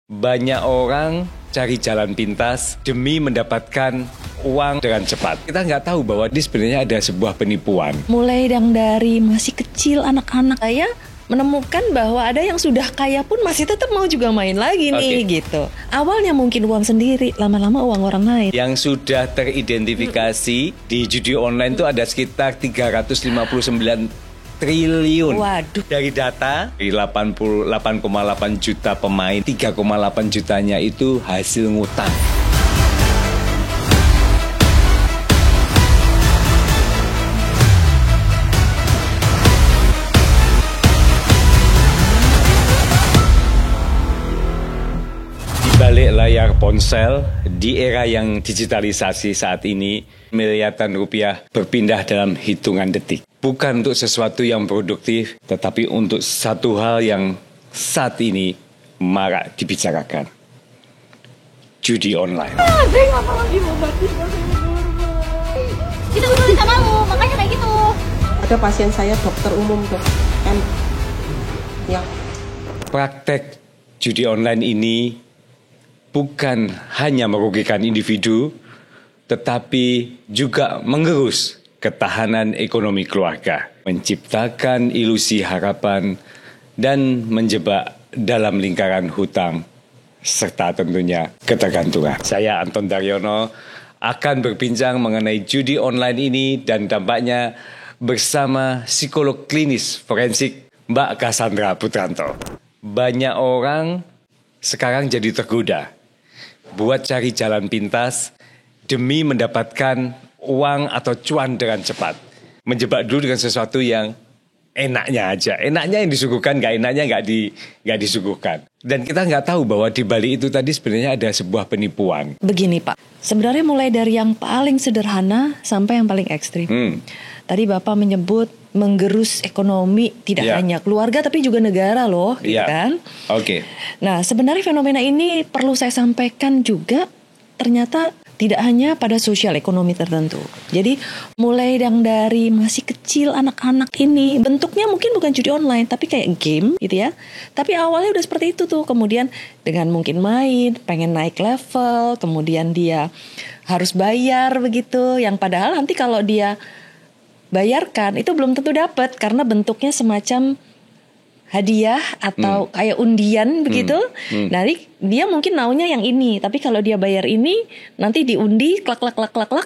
Banyak orang cari jalan pintas demi mendapatkan uang dengan cepat. Kita nggak tahu bahwa ini sebenarnya ada sebuah penipuan. Mulai dari masih kecil anak-anak saya menemukan bahwa ada yang sudah kaya pun masih tetap mau juga main lagi nih gitu. Awalnya mungkin uang sendiri, lama-lama uang orang lain. Yang sudah teridentifikasi di judi online itu ada sekitar 359 triliun. Waduh. Dari data, dari 88,8 juta pemain, 3,8 jutanya itu hasil ngutang. Di balik layar ponsel, di era yang digitalisasi saat ini, miliaran rupiah berpindah dalam hitungan detik. Bukan untuk sesuatu yang produktif, tetapi untuk satu hal yang saat ini marak dibicarakan. Judi online. Saya nggak mau diobatin, itu udah bisa mau, makanya kayak gitu. Ada pasien saya dokter umum tuh, kan? Ya. Praktek judi online ini bukan hanya merugikan individu, tetapi juga mengerus ketahanan ekonomi keluarga, menciptakan ilusi harapan, dan menjebak dalam lingkaran hutang, serta tentunya ketergantungan. Saya Anton Daryono akan berbincang mengenai judi online ini dan dampaknya bersama psikolog klinis forensik Mbak Cassandra Putranto. Banyak orang sekarang jadi tergoda buat cari jalan pintas demi mendapatkan uang atau cuan dengan cepat. Menjebak dulu dengan sesuatu yang enaknya aja. Enaknya yang disuguhkan, nggak enaknya nggak disuguhkan. Dan kita nggak tahu bahwa di balik itu tadi sebenarnya ada sebuah penipuan. Begini Pak, sebenarnya mulai dari yang paling sederhana sampai yang paling ekstrim. Tadi Bapak menyebut menggerus ekonomi tidak hanya keluarga tapi juga negara loh, gitu kan? Oke. Nah, sebenarnya fenomena ini perlu saya sampaikan juga ternyata tidak hanya pada sosial ekonomi tertentu. Jadi mulai dari masih kecil anak-anak ini bentuknya mungkin bukan judi online tapi kayak game gitu ya. Tapi awalnya udah seperti itu tuh. Kemudian dengan mungkin main, pengen naik level, kemudian dia harus bayar begitu. Yang padahal nanti kalau dia bayarkan itu belum tentu dapat karena bentuknya semacam hadiah atau kayak undian begitu. Nah, dia mungkin maunya yang ini, tapi kalau dia bayar ini nanti diundi klak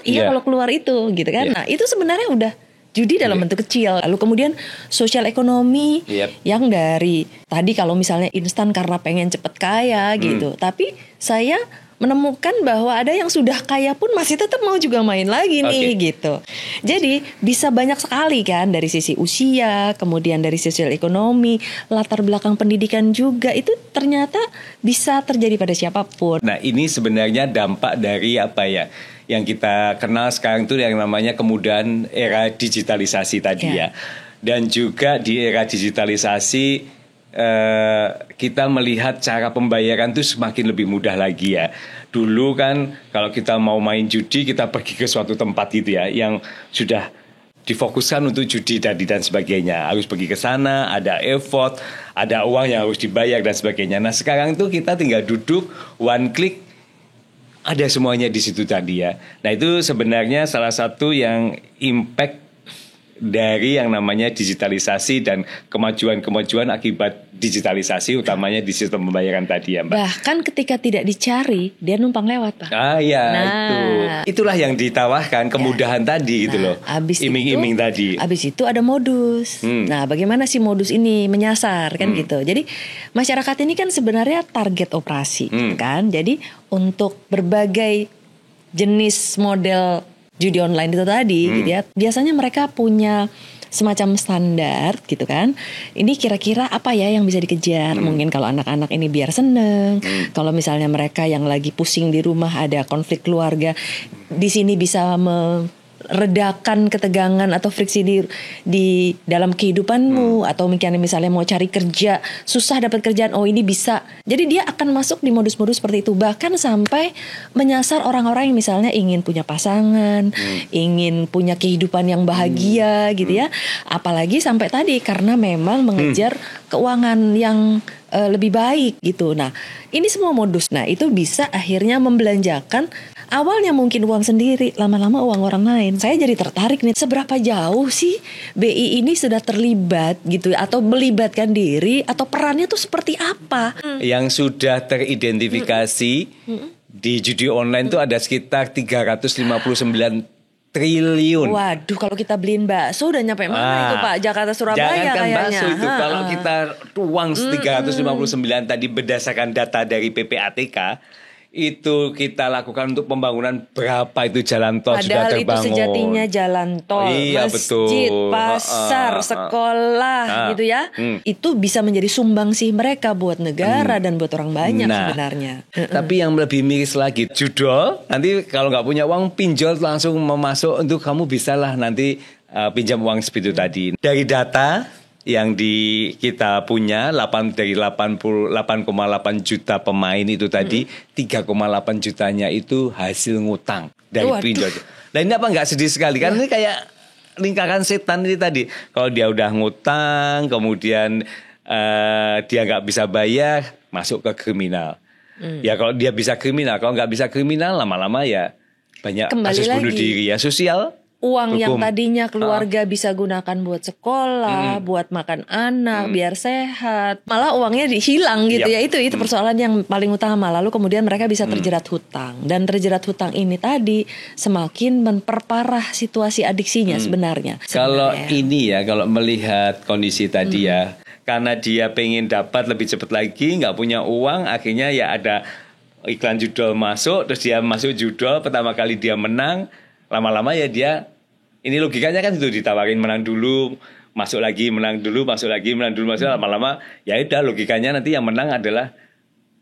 iya kalau keluar itu gitu kan. Nah, itu sebenarnya udah judi dalam bentuk kecil. Lalu kemudian sosial ekonomi yang dari tadi kalau misalnya instan karena pengen cepet kaya gitu. Tapi saya menemukan bahwa ada yang sudah kaya pun masih tetap mau juga main lagi nih gitu. Jadi bisa banyak sekali kan dari sisi usia, kemudian dari sosial ekonomi, latar belakang pendidikan juga itu ternyata bisa terjadi pada siapapun. Nah, ini sebenarnya dampak dari apa ya? Yang kita kenal sekarang itu yang namanya kemudahan era digitalisasi tadi ya. Dan juga di era digitalisasi kita melihat cara pembayaran itu semakin lebih mudah lagi ya. Dulu kan kalau kita mau main judi kita pergi ke suatu tempat gitu ya yang sudah difokuskan untuk judi tadi dan sebagainya. Harus pergi ke sana, ada effort, ada uang yang harus dibayar dan sebagainya. Nah, sekarang itu kita tinggal duduk, one click, ada semuanya di situ tadi ya. Nah, itu sebenarnya salah satu yang impact dari yang namanya digitalisasi dan kemajuan-kemajuan akibat digitalisasi utamanya di sistem pembayaran tadi ya Mbak. Bahkan ketika tidak dicari dia numpang lewat Pak. Itulah yang ditawarkan kemudahan tadi gitu loh. Iming-iming tadi. Abis itu ada modus. Nah, bagaimana sih modus ini menyasar kan gitu. Jadi masyarakat ini kan sebenarnya target operasi kan. Jadi untuk berbagai jenis model judi online itu tadi gitu ya. Biasanya mereka punya semacam standar gitu kan. Ini kira-kira apa ya yang bisa dikejar. Mungkin kalau anak-anak ini biar seneng. Kalau misalnya mereka yang lagi pusing di rumah ada konflik keluarga, di sini bisa redakan ketegangan atau friksi di dalam kehidupanmu atau mungkin misalnya mau cari kerja susah dapat kerjaan, oh ini bisa. Jadi dia akan masuk di modus-modus seperti itu, bahkan sampai menyasar orang-orang yang misalnya ingin punya pasangan, ingin punya kehidupan yang bahagia gitu ya. Apalagi sampai tadi karena memang mengejar keuangan yang lebih baik gitu. Nah, ini semua modus. Nah, itu bisa akhirnya membelanjakan awalnya mungkin uang sendiri, lama-lama uang orang lain. Saya jadi tertarik nih, seberapa jauh sih BI ini sudah terlibat gitu, atau melibatkan diri, atau perannya tuh seperti apa? Yang sudah teridentifikasi di judi online itu ada sekitar 359 triliun. Waduh, kalau kita beliin bakso udah nyampe mana itu Pak? Jakarta Surabaya jangankan kayaknya. bakso itu, kalau kita uang 359 tadi berdasarkan data dari PPATK, itu kita lakukan untuk pembangunan berapa itu jalan tol sudah Padahal terbangun. itu sejatinya jalan tol, Iya, masjid, betul. pasar, sekolah gitu ya. Itu bisa menjadi sumbangsih mereka buat negara dan buat orang banyak sebenarnya. Tapi yang lebih miris lagi, judol nanti kalau nggak punya uang, pinjol langsung memasuk untuk kamu bisalah nanti pinjam uang segitu tadi. Dari data yang kita punya dari 8,8 juta pemain itu tadi, 3,8 jutanya itu hasil ngutang dari pinjol. Dan ini apa nggak sedih sekali kan? Ini kayak lingkaran setan ini tadi. Kalau dia udah ngutang, kemudian dia nggak bisa bayar, masuk ke kriminal. Ya kalau dia bisa kriminal, kalau nggak bisa kriminal, lama-lama ya banyak Kembali kasus bunuh lagi. diri ya, sosial. Uang yang Hukum. tadinya keluarga bisa gunakan buat sekolah, buat makan anak, biar sehat, malah uangnya hilang gitu ya. Itu persoalan yang paling utama. Lalu kemudian mereka bisa terjerat hutang, dan terjerat hutang ini tadi semakin memperparah situasi adiksinya sebenarnya. Kalau ini ya, kalau melihat kondisi tadi ya, karena dia pengen dapat lebih cepat lagi, nggak punya uang, akhirnya ya ada iklan judol masuk, terus dia masuk judol, pertama kali dia menang, lama-lama ya dia, ini logikanya kan itu ditawarin menang dulu, masuk lagi, menang dulu, masuk lagi, menang dulu, masuk lama-lama ya udah logikanya nanti yang menang adalah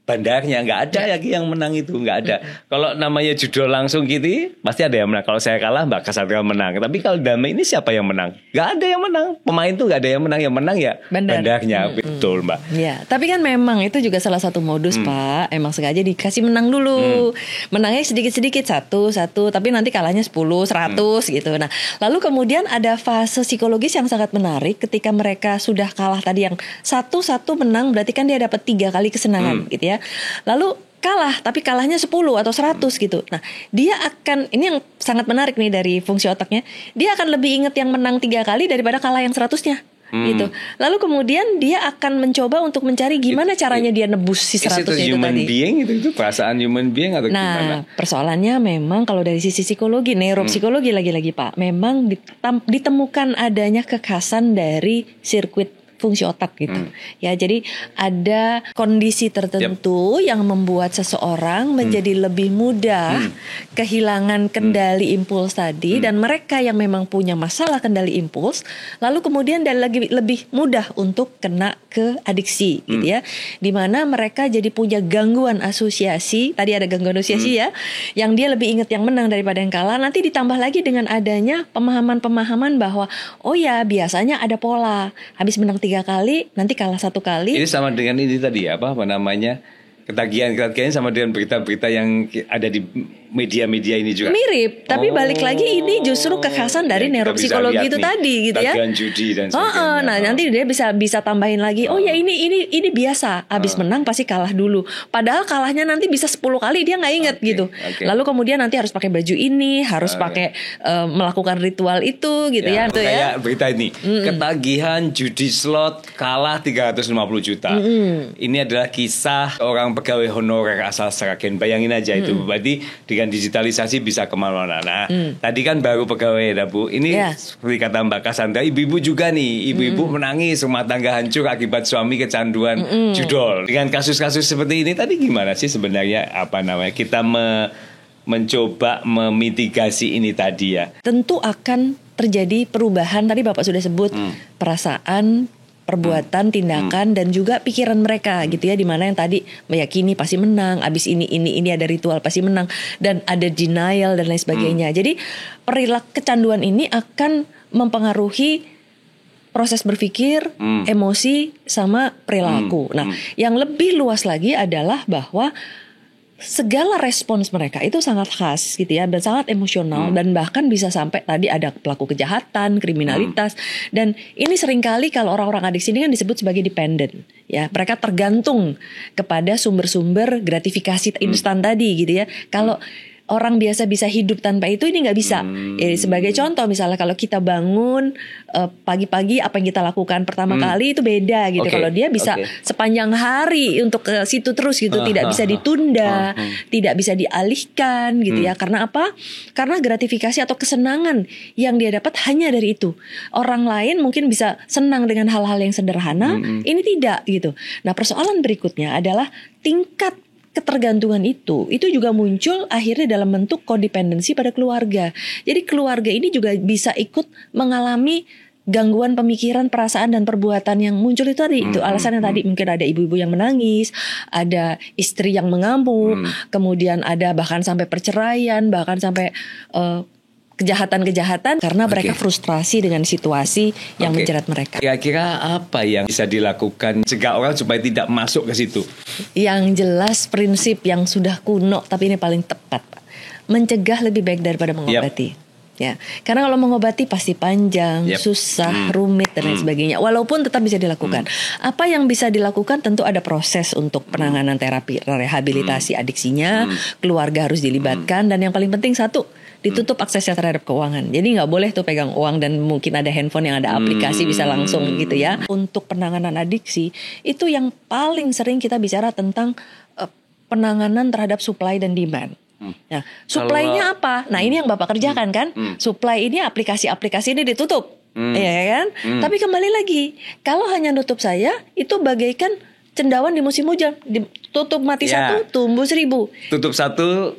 bandarnya, nggak ada lagi yang menang itu, nggak ada. Kalau namanya judul langsung gitu, pasti ada yang menang. Kalau saya kalah, Mbak Cassandra menang. Tapi kalau damai ini siapa yang menang? Nggak ada yang menang. Pemain tuh nggak ada yang menang. Yang menang ya bandarnya, betul Mbak. Ya, tapi kan memang itu juga salah satu modus Pak. Emang sengaja dikasih menang dulu, menangnya sedikit-sedikit, satu, tapi nanti kalahnya 10, 100 gitu. Nah, lalu kemudian ada fase psikologis yang sangat menarik ketika mereka sudah kalah tadi yang satu menang, berarti kan dia dapat 3 kali kesenangan gitu ya. Lalu kalah, tapi kalahnya 10 atau 100 gitu. Nah, dia akan, ini yang sangat menarik nih dari fungsi otaknya, dia akan lebih ingat yang menang 3 kali daripada kalah yang 100-nya. Gitu. Lalu kemudian dia akan mencoba untuk mencari gimana caranya dia nebus si 100 itu human tadi. being itu perasaan human being atau gimana? Nah, persoalannya memang kalau dari sisi psikologi, neuropsikologi lagi-lagi Pak, memang ditemukan adanya kekhasan dari sirkuit fungsi otak gitu. Ya, jadi ada kondisi tertentu yang membuat seseorang menjadi lebih mudah kehilangan kendali impuls tadi, dan mereka yang memang punya masalah kendali impuls lalu kemudian dan lagi lebih mudah untuk kena ke adiksi gitu ya. Di mana mereka jadi punya gangguan asosiasi, tadi ada gangguan asosiasi ya, yang dia lebih ingat yang menang daripada yang kalah. Nanti ditambah lagi dengan adanya pemahaman-pemahaman bahwa oh ya, biasanya ada pola, habis menang 3 kali, nanti kalah 1 kali. Ini sama dengan ini tadi apa namanya, ketagihan sama dengan berita-berita yang ada di media-media ini juga. Mirip, tapi balik lagi ini justru kekhasan dari ya, neuropsikologi itu tadi gitu ya. Tagihan judi dan sebagainya. Nah, nanti dia bisa tambahin lagi. Oh ya, ini biasa. Abis menang pasti kalah dulu. Padahal kalahnya nanti bisa 10 kali dia nggak inget gitu. Lalu kemudian nanti harus pakai baju ini, harus pakai melakukan ritual itu gitu ya. Itu kayak ya. berita ini, ketagihan judi slot kalah 350 juta. Ini adalah kisah orang pegawai honorer asal Sragen. Bayangin aja itu. Berarti dengan digitalisasi bisa kemana-mana. Nah, tadi kan baru pegawai ya Bu. Ini seperti kata Mbak Cassandra, ibu-ibu juga nih. Ibu-ibu menangis, rumah tangga hancur akibat suami kecanduan judol. Dengan kasus-kasus seperti ini tadi gimana sih sebenarnya kita mencoba memitigasi ini tadi ya? Tentu akan terjadi perubahan. Tadi Bapak sudah sebut perasaan, perbuatan, tindakan, dan juga pikiran mereka gitu ya, dimana yang tadi meyakini pasti menang, abis ini ada ritual pasti menang, dan ada denial dan lain sebagainya. Jadi perilaku kecanduan ini akan mempengaruhi proses berpikir, emosi, sama perilaku. Nah, yang lebih luas lagi adalah bahwa segala respons mereka itu sangat khas gitu ya, dan sangat emosional, dan bahkan bisa sampai tadi ada pelaku kejahatan, kriminalitas, dan ini seringkali kalau orang-orang adiksi ini kan disebut sebagai dependent ya, mereka tergantung kepada sumber-sumber gratifikasi instan tadi gitu ya. Kalau orang biasa bisa hidup tanpa itu, ini nggak bisa. Sebagai contoh misalnya kalau kita bangun pagi-pagi, apa yang kita lakukan pertama kali itu beda gitu. Kalau dia bisa sepanjang hari untuk ke situ terus gitu, tidak bisa ditunda, tidak bisa dialihkan gitu ya. Karena apa? Karena gratifikasi atau kesenangan yang dia dapat hanya dari itu. Orang lain mungkin bisa senang dengan hal-hal yang sederhana, ini tidak gitu. Nah, persoalan berikutnya adalah tingkat ketergantungan itu juga muncul akhirnya dalam bentuk kodependensi pada keluarga. Jadi keluarga ini juga bisa ikut mengalami gangguan pemikiran, perasaan, dan perbuatan yang muncul itu tadi. Itu alasan yang tadi mungkin ada ibu-ibu yang menangis, ada istri yang mengamuk, kemudian ada bahkan sampai perceraian, bahkan sampai kejahatan-kejahatan karena mereka frustrasi dengan situasi yang menjerat mereka. Kira-kira apa yang bisa dilakukan cegah orang supaya tidak masuk ke situ? Yang jelas prinsip yang sudah kuno tapi ini paling tepat, Pak. Mencegah lebih baik daripada mengobati. Ya, karena kalau mengobati pasti panjang, susah, rumit dan lain sebagainya. Walaupun tetap bisa dilakukan. Apa yang bisa dilakukan tentu ada proses untuk penanganan terapi, rehabilitasi adiksinya, keluarga harus dilibatkan, dan yang paling penting satu, ditutup aksesnya terhadap keuangan. Jadi nggak boleh tuh pegang uang, dan mungkin ada handphone yang ada aplikasi bisa langsung gitu ya. Untuk penanganan adiksi itu yang paling sering kita bicara tentang penanganan terhadap supply dan demand. Nah, supply-nya apa? Nah, ini yang Bapak kerjakan kan? Supply ini aplikasi-aplikasi ini ditutup, ya kan? Tapi kembali lagi, kalau hanya nutup saya itu bagaikan cendawan di musim hujan, tutup mati satu, tumbuh 1000. Tutup satu.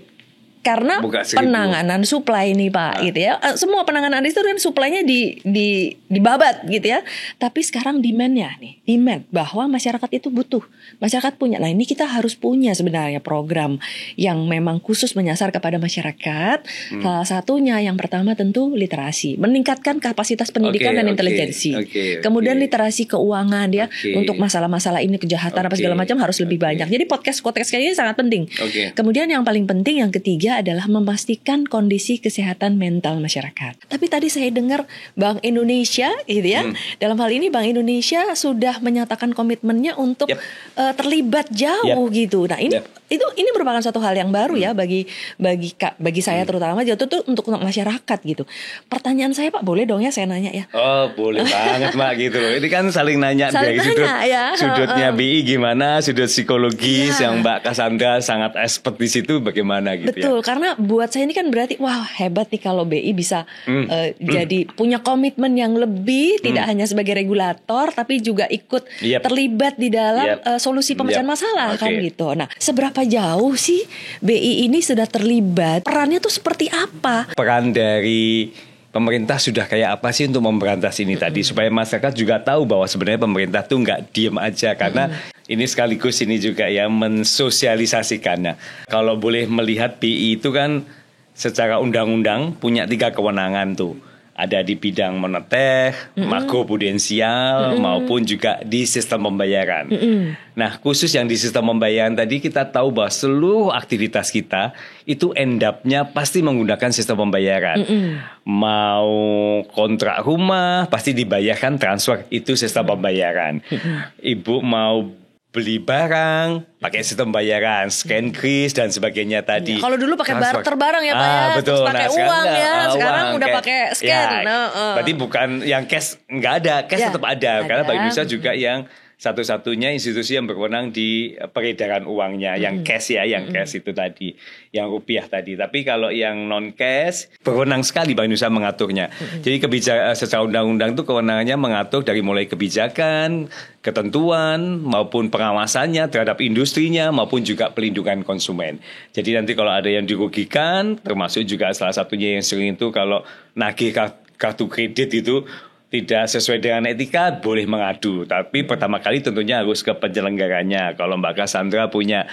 Karena penanganan supply ini Pak gitu ya. Semua penanganan itu kan supply-nya dibabat gitu ya. Tapi sekarang demand-nya nih, demand bahwa masyarakat itu butuh. Masyarakat punya. Nah, ini kita harus punya sebenarnya program yang memang khusus menyasar kepada masyarakat. Salah satunya yang pertama tentu literasi, meningkatkan kapasitas pendidikan dan intelijensi. Kemudian literasi keuangan ya, untuk masalah-masalah ini kejahatan apa segala macam harus lebih banyak. Jadi podcast kayak ini sangat penting. Kemudian yang paling penting yang ketiga adalah memastikan kondisi kesehatan mental masyarakat. Tapi tadi saya dengar Bank Indonesia gitu ya. Dalam hal ini Bank Indonesia sudah menyatakan komitmennya untuk terlibat jauh gitu. Nah, ini merupakan satu hal yang baru ya bagi saya terutama, itu tuh untuk masyarakat gitu. Pertanyaan saya Pak, boleh dong ya saya nanya ya? Oh, boleh banget Mbak gitu loh. Ini kan saling nanya dari sudutnya BI gimana, sudut psikologis yang Mbak Cassandra sangat expert di situ bagaimana gitu. Betul, karena buat saya ini kan berarti wah hebat nih kalau BI bisa jadi punya komitmen yang lebih, tidak hanya sebagai regulator tapi juga ikut terlibat di dalam solusi pemecahan masalah kan gitu. Nah, seberapa jauh sih BI ini sudah terlibat? Perannya tuh seperti apa? Peran dari pemerintah sudah kayak apa sih untuk memberantas ini tadi, supaya masyarakat juga tahu bahwa sebenarnya pemerintah tuh nggak diem aja, karena ini sekaligus ini juga ya mensosialisasikannya. Kalau boleh melihat BI itu kan secara undang-undang punya 3 kewenangan tuh. Ada di bidang moneter, makroprudensial, maupun juga di sistem pembayaran. Nah, khusus yang di sistem pembayaran tadi kita tahu bahwa seluruh aktivitas kita itu end up-nya pasti menggunakan sistem pembayaran. Mau kontrak rumah pasti dibayarkan transfer, itu sistem pembayaran. Ibu mau beli barang pakai sistem bayaran, scan kris dan sebagainya tadi. Kalau dulu pakai barter barang ya Pak ya, betul. Terus pakai uang ya, sekarang udah pakai scan. Berarti bukan yang cash, nggak ada, cash tetap ada. Karena Bank Indonesia juga yang satu-satunya institusi yang berwenang di peredaran uangnya, yang cash ya, yang cash itu tadi, yang rupiah tadi. Tapi kalau yang non cash, berwenang sekali Bank Indonesia mengaturnya. Jadi kebijakan secara undang-undang itu kewenangannya mengatur dari mulai kebijakan, ketentuan maupun pengawasannya terhadap industrinya maupun juga pelindungan konsumen. Jadi nanti kalau ada yang dirugikan, termasuk juga salah satunya yang sering itu kalau nagih kartu kredit itu tidak sesuai dengan etika, boleh mengadu. Tapi pertama kali tentunya harus ke penyelenggaranya. Kalau Mbak Cassandra punya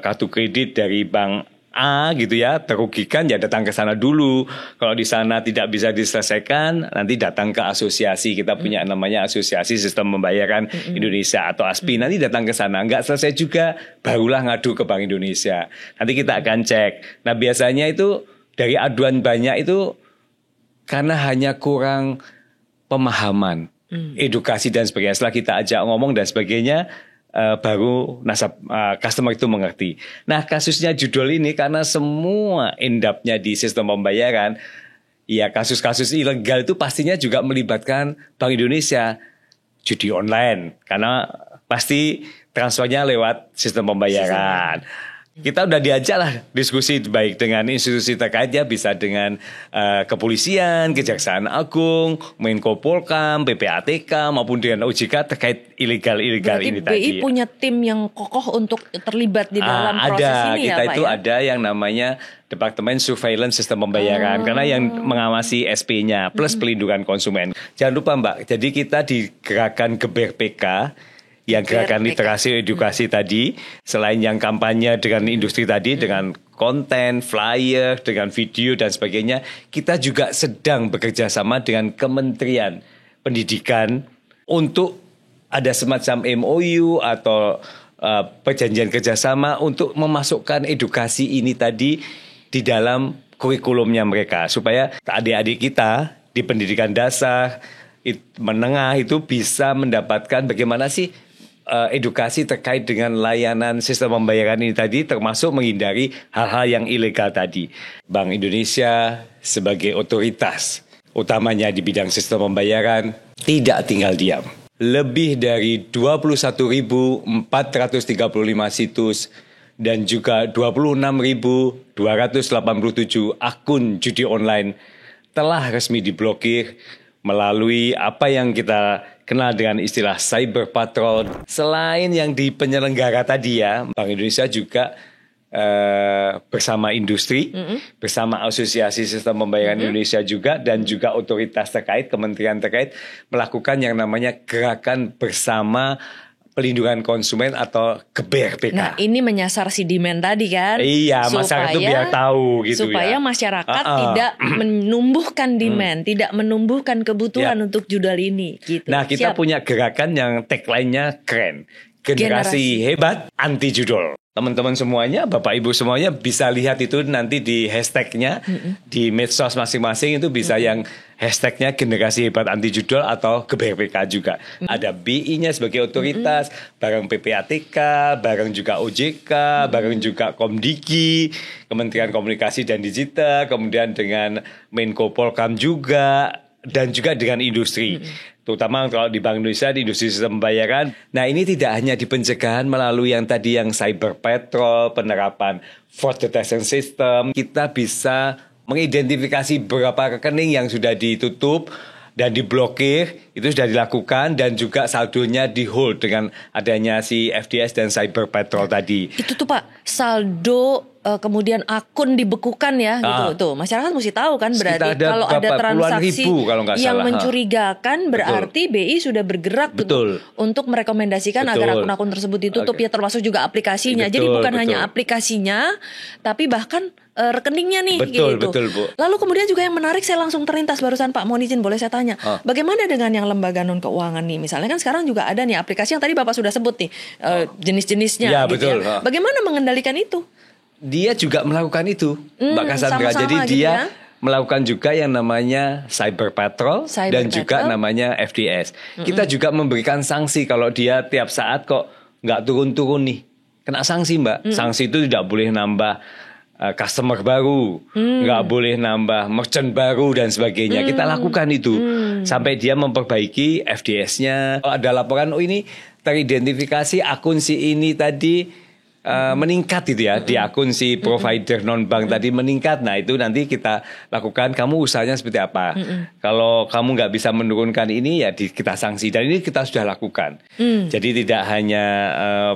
kartu kredit dari Bank A gitu ya, terugikan ya datang ke sana dulu. Kalau di sana tidak bisa diselesaikan, nanti datang ke asosiasi. Kita punya namanya Asosiasi Sistem Pembayaran Indonesia atau ASPI. Nanti datang ke sana, nggak selesai juga, barulah ngadu ke Bank Indonesia. Nanti kita akan cek. Nah biasanya itu dari aduan banyak itu karena hanya kurang pemahaman, edukasi dan sebagainya. Setelah kita ajak ngomong dan sebagainya, baru customer itu mengerti. Nah kasusnya judul ini karena semua endapnya di sistem pembayaran, ya kasus-kasus ilegal itu pastinya juga melibatkan Bank Indonesia, judi online, karena pasti transfernya lewat sistem pembayaran. Kita udah diajak lah diskusi baik dengan institusi terkait ya, bisa dengan kepolisian, Kejaksaan Agung, Menko Polkam, PPATK maupun dengan OJK terkait ilegal-ilegal ini tadi. BI punya tim yang kokoh untuk terlibat di dalam proses ini kita ya Pak itu ya? ada yang namanya Departemen Surveillance Sistem Pembayaran karena yang mengawasi SP-nya plus pelindungan konsumen. Jangan lupa Mbak, jadi kita di gerakan Geber PK yang gerakan literasi edukasi tadi, selain yang kampanye dengan industri tadi, dengan konten, flyer, dengan video dan sebagainya, kita juga sedang bekerja sama dengan Kementerian Pendidikan untuk ada semacam MOU atau perjanjian kerjasama untuk memasukkan edukasi ini tadi di dalam kurikulumnya mereka, supaya adik-adik kita di pendidikan dasar, menengah itu bisa mendapatkan bagaimana sih edukasi terkait dengan layanan sistem pembayaran ini tadi, termasuk menghindari hal-hal yang ilegal tadi. Bank Indonesia sebagai otoritas utamanya di bidang sistem pembayaran tidak tinggal diam. Lebih dari 21.435 situs dan juga 26.287 akun judi online telah resmi diblokir melalui apa yang kita kenal dengan istilah cyber patrol. Selain yang di penyelenggara tadi ya, Bank Indonesia juga bersama industri, bersama Asosiasi Sistem Pembayaran Indonesia juga, dan juga otoritas terkait, kementerian terkait, melakukan yang namanya gerakan bersama pelindungan konsumen atau Geber PK. Nah ini menyasar si demand tadi kan? Iya, masyarakat itu biar tahu gitu supaya ya. masyarakat tidak menumbuhkan demand, tidak menumbuhkan kebutuhan untuk judal ini. Gitu. Nah kita punya gerakan yang tagline-nya keren. Generasi hebat anti judol. Teman-teman semuanya, Bapak Ibu semuanya bisa lihat itu nanti di hashtagnya di medsos masing-masing itu bisa yang hashtagnya generasi hebat anti judol atau Geber PK juga. Ada BI-nya sebagai otoritas, bareng PPATK, bareng juga OJK, bareng juga Komdiki, Kementerian Komunikasi dan Digital, kemudian dengan Menko Polkam juga, dan juga dengan industri. Terutama kalau di Bank Indonesia, di industri sistem pembayaran. Nah ini tidak hanya di pencegahan melalui yang tadi yang cyber patrol, penerapan fraud detection system. Kita bisa mengidentifikasi berapa rekening yang sudah ditutup dan diblokir, itu sudah dilakukan, dan juga saldonya di hold dengan adanya si FDS dan cyber patrol tadi. Itu tuh Pak, saldo kemudian akun dibekukan ya gitu tuh. Masyarakat mesti tahu kan, berarti kalau ada transaksi yang mencurigakan berarti BI sudah bergerak untuk merekomendasikan agar akun-akun tersebut ditutup ya, termasuk juga aplikasinya. Jadi bukan hanya aplikasinya tapi bahkan rekeningnya nih gitu. Bu. Lalu kemudian juga yang menarik, saya langsung terlintas barusan Pak, mohon izin boleh saya tanya. Bagaimana dengan yang lembaga non keuangan nih? Misalnya kan sekarang juga ada nih aplikasi yang tadi Bapak sudah sebut nih jenis-jenisnya ya, gitu betul. ya. Bagaimana mengendalikan itu? Dia juga melakukan itu, Mbak Cassandra. Jadi gitu dia ya? melakukan juga yang namanya cyber patrol dan juga namanya FDS. Kita juga memberikan sanksi kalau dia tiap saat kok nggak turun-turun nih, kena sanksi Mbak. Sanksi itu tidak boleh nambah customer baru, nggak boleh nambah merchant baru dan sebagainya. Kita lakukan itu sampai dia memperbaiki FDS-nya. Kalau ada laporan, oh ini teridentifikasi akun si ini tadi meningkat itu ya, di akun si provider non-bank tadi meningkat. Nah itu nanti kita lakukan, kamu usahanya seperti apa. Kalau kamu nggak bisa menurunkan ini ya kita sanksi, dan ini kita sudah lakukan. Jadi tidak hanya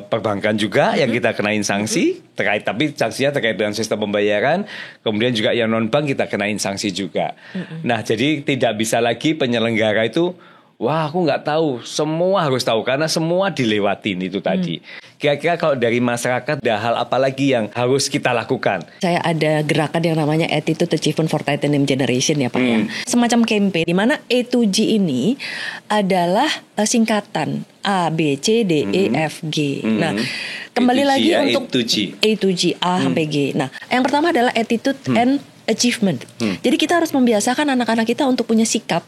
perbankan juga yang kita kenain sanksi terkait, tapi sanksinya terkait dengan sistem pembayaran, kemudian juga yang non-bank kita kenain sanksi juga. Nah jadi tidak bisa lagi penyelenggara itu, wah aku nggak tahu, semua harus tahu karena semua dilewatin itu tadi. Kira-kira kalau dari masyarakat ada hal apa lagi yang harus kita lakukan? Saya ada gerakan yang namanya Attitude Achievement for Titanium Generation ya Pak ya. Semacam campaign di mana A2G ini adalah singkatan A, B, C, D, E, F, G. Nah, kembali A2G lagi ya, untuk A2G, A sampai G. Nah, yang pertama adalah attitude and achievement. Jadi kita harus membiasakan anak-anak kita untuk punya sikap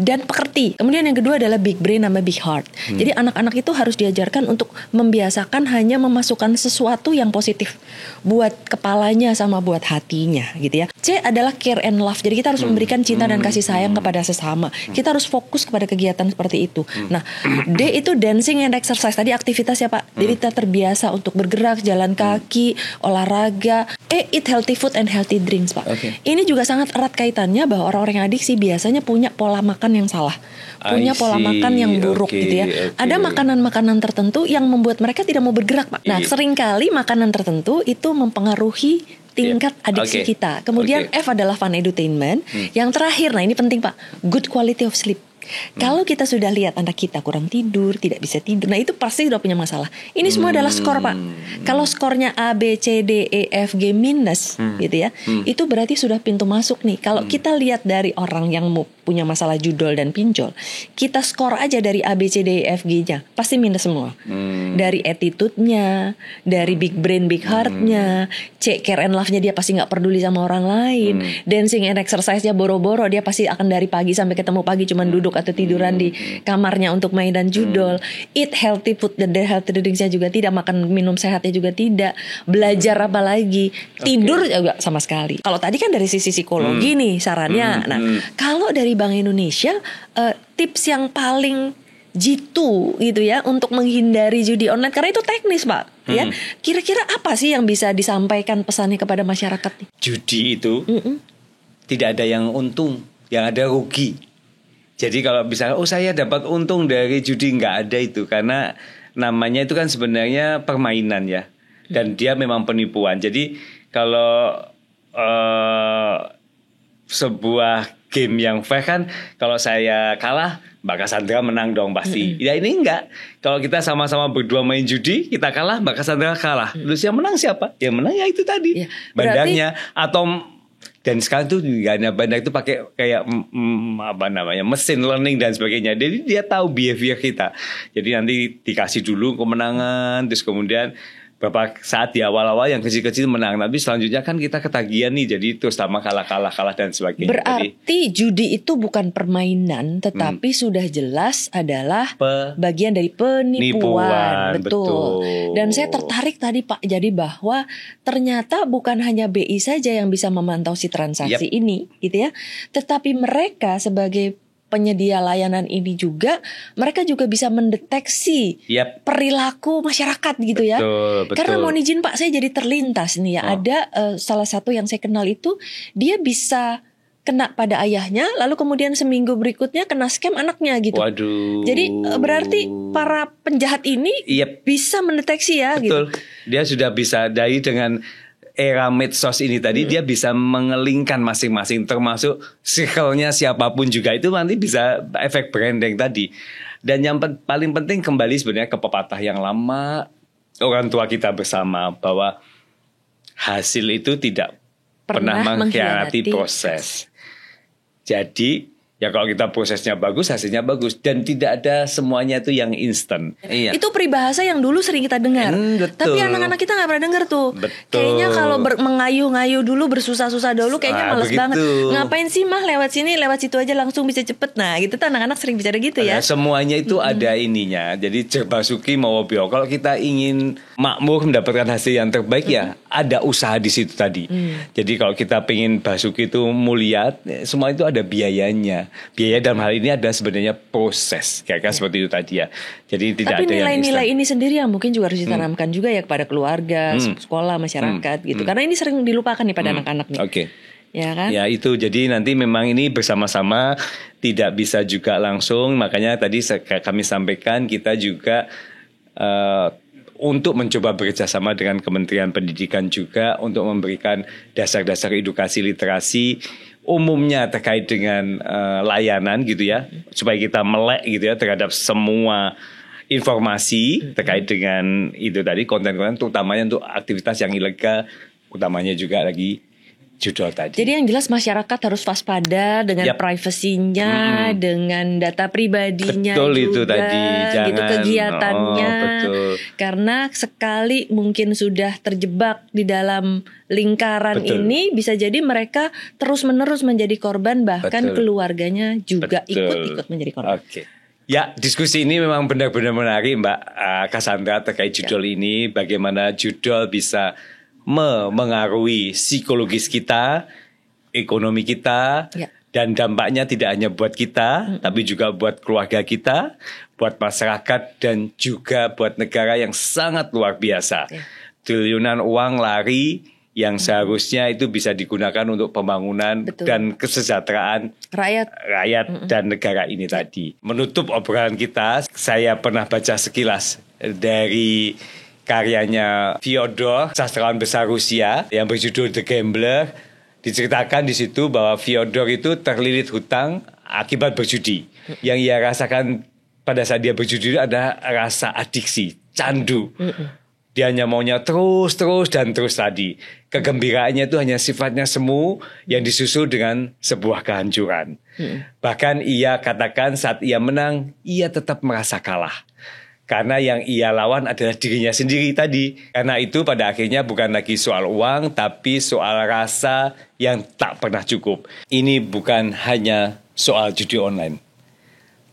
dan pekerti. Kemudian yang kedua adalah big brain sama big heart. Jadi anak-anak itu harus diajarkan untuk membiasakan hanya memasukkan sesuatu yang positif buat kepalanya sama buat hatinya gitu ya. C adalah care and love. Jadi kita harus memberikan cinta dan kasih sayang kepada sesama. Kita harus fokus kepada kegiatan seperti itu. Nah, D itu dancing and exercise. Tadi aktivitas ya Pak. Jadi kita terbiasa untuk bergerak, jalan kaki, olahraga. E, eat healthy food and healthy drinks Pak. Okay. Ini juga sangat erat kaitannya bahwa orang-orang yang adiksi biasanya punya pola makan yang salah, punya pola makan yang buruk gitu ya. Ada makanan-makanan tertentu yang membuat mereka tidak mau bergerak, Pak. Nah, seringkali makanan tertentu itu mempengaruhi tingkat adiksi kita. Kemudian F adalah fun edutainment. Yang terakhir, nah ini penting Pak, good quality of sleep. Kalau kita sudah lihat anak kita kurang tidur, tidak bisa tidur, nah itu pasti sudah punya masalah. Ini semua adalah skor Pak. Kalau skornya A, B, C, D, E, F, G minus gitu ya, itu berarti sudah pintu masuk nih. Kalau kita lihat dari orang yang punya masalah judul dan pinjol, kita skor aja dari A, B, C, D, E, F, G-nya pasti minus semua. Dari attitude-nya, dari big brain, big heart-nya, C, care and love-nya dia pasti gak peduli sama orang lain, dancing and exercise-nya boro-boro, dia pasti akan dari pagi sampai ketemu pagi cuman duduk atau tiduran di kamarnya untuk main dan judul. Eat healthy food dan healthy drinks-nya juga tidak, makan minum sehatnya juga tidak, belajar apa lagi, tidur juga sama sekali. Kalau tadi kan dari sisi psikologi nih sarannya. Nah, kalau dari Bank Indonesia tips yang paling jitu gitu ya untuk menghindari judi online, karena itu teknis Pak ya. Kira-kira apa sih yang bisa disampaikan pesannya kepada masyarakat nih? Judi itu tidak ada yang untung, yang ada rugi. Jadi kalau misalnya saya dapat untung dari judi, nggak ada itu, karena namanya itu kan sebenarnya permainan ya, dan dia memang penipuan. Jadi kalau sebuah game yang fair kan, kalau saya kalah Mbak Cassandra menang dong pasti. Ya ini enggak. Kalau kita sama-sama berdua main judi, kita kalah, Mbak Cassandra kalah. Terus yang menang siapa? Yang menang ya itu tadi, bandarnya atau. Dan sekarang tuh nggak hanya bandar, itu pakai kayak apa namanya, mesin learning dan sebagainya. Jadi dia tahu behavior kita. Jadi nanti dikasih dulu kemenangan, terus kemudian beberapa saat di awal-awal yang kecil-kecil menang, tapi selanjutnya kan kita ketagihan nih, jadi terus sama kalah dan sebagainya. Berarti judi itu bukan permainan, tetapi sudah jelas adalah bagian dari penipuan. Betul. Dan saya tertarik tadi Pak, jadi bahwa ternyata bukan hanya BI saja yang bisa memantau si transaksi ini gitu ya, tetapi mereka sebagai penyedia layanan ini juga, mereka juga bisa mendeteksi perilaku masyarakat gitu ya. Betul. Karena mohon izin Pak, saya jadi terlintas nih ya. Ada salah satu yang saya kenal itu, dia bisa kena pada ayahnya, lalu kemudian seminggu berikutnya kena scam anaknya gitu. Waduh. Jadi berarti para penjahat ini bisa mendeteksi ya. Betul. Gitu. Dia sudah bisa dengan era medsos ini tadi, dia bisa mengelingkan masing-masing, termasuk circle-nya siapapun juga, itu nanti bisa efek branding tadi. Dan yang paling penting kembali sebenarnya ke pepatah yang lama orang tua kita bersama, bahwa hasil itu tidak pernah mengkhianati proses. Jadi ya kalau kita prosesnya bagus, hasilnya bagus, dan tidak ada semuanya itu yang instan. Itu peribahasa yang dulu sering kita dengar, tapi anak-anak kita nggak pernah dengar tuh. Kayaknya kalau mengayuh-ngayuh dulu, bersusah-susah dulu, kayaknya males banget. Ngapain sih mah lewat sini, lewat situ aja langsung bisa cepet. Nah gitu tuh anak-anak sering bicara gitu ya. Semuanya itu ada ininya. Jadi cerbasuki mau bio. Kalau kita ingin makmur mendapatkan hasil yang terbaik ya ada usaha di situ tadi. Jadi kalau kita pengen basuki itu mulia, semua itu ada biayanya. Biaya dalam hal ini ada sebenarnya proses, kayak seperti itu tadi ya. Jadi tidak ada yang instan. Tapi nilai-nilai ini sendiri yang mungkin juga harus ditanamkan juga ya kepada keluarga, sekolah, masyarakat gitu. Karena ini sering dilupakan nih pada anak-anak nih. Ya kan? Ya itu, jadi nanti memang ini bersama-sama, tidak bisa juga langsung. Makanya tadi kami sampaikan, kita juga untuk mencoba bekerjasama dengan Kementerian Pendidikan juga untuk memberikan dasar-dasar edukasi literasi umumnya terkait dengan layanan gitu ya, supaya kita melek gitu ya terhadap semua informasi terkait dengan itu tadi, konten-konten utamanya untuk aktivitas yang ilegal, utamanya juga lagi judul tadi. Jadi yang jelas masyarakat harus waspada dengan privasinya, dengan data pribadinya. Betul juga, itu tadi, jangan gitu kegiatannya. Betul. Karena sekali mungkin sudah terjebak di dalam lingkaran ini, bisa jadi mereka terus-menerus menjadi korban, bahkan keluarganya juga ikut-ikut menjadi korban. Oke. Ya, diskusi ini memang benar-benar menarik, Mbak Cassandra, terkait judul ini. Bagaimana judul bisa mengaruhi psikologis kita, ekonomi kita, dan dampaknya tidak hanya buat kita, tapi juga buat keluarga kita, buat masyarakat, dan juga buat negara yang sangat luar biasa. Triliunan uang lari yang seharusnya itu bisa digunakan untuk pembangunan dan kesejahteraan rakyat dan negara ini tadi. Menutup obrolan kita, saya pernah baca sekilas dari karyanya Fyodor, sastrawan besar Rusia yang berjudul The Gambler. Diceritakan di situ bahwa Fyodor itu terlilit hutang akibat berjudi. Yang ia rasakan pada saat dia berjudi ada rasa adiksi, candu. Dia hanya maunya terus tadi. Kegembiraannya itu hanya sifatnya semu yang disusul dengan sebuah kehancuran. Bahkan ia katakan saat ia menang, ia tetap merasa kalah. Karena yang ia lawan adalah dirinya sendiri tadi. Karena itu pada akhirnya bukan lagi soal uang, tapi soal rasa yang tak pernah cukup. Ini bukan hanya soal judi online,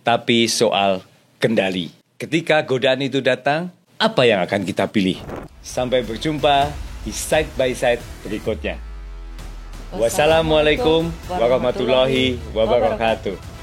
tapi soal kendali. Ketika godaan itu datang, apa yang akan kita pilih? Sampai berjumpa di Side by Side berikutnya. Wassalamualaikum warahmatullahi wabarakatuh.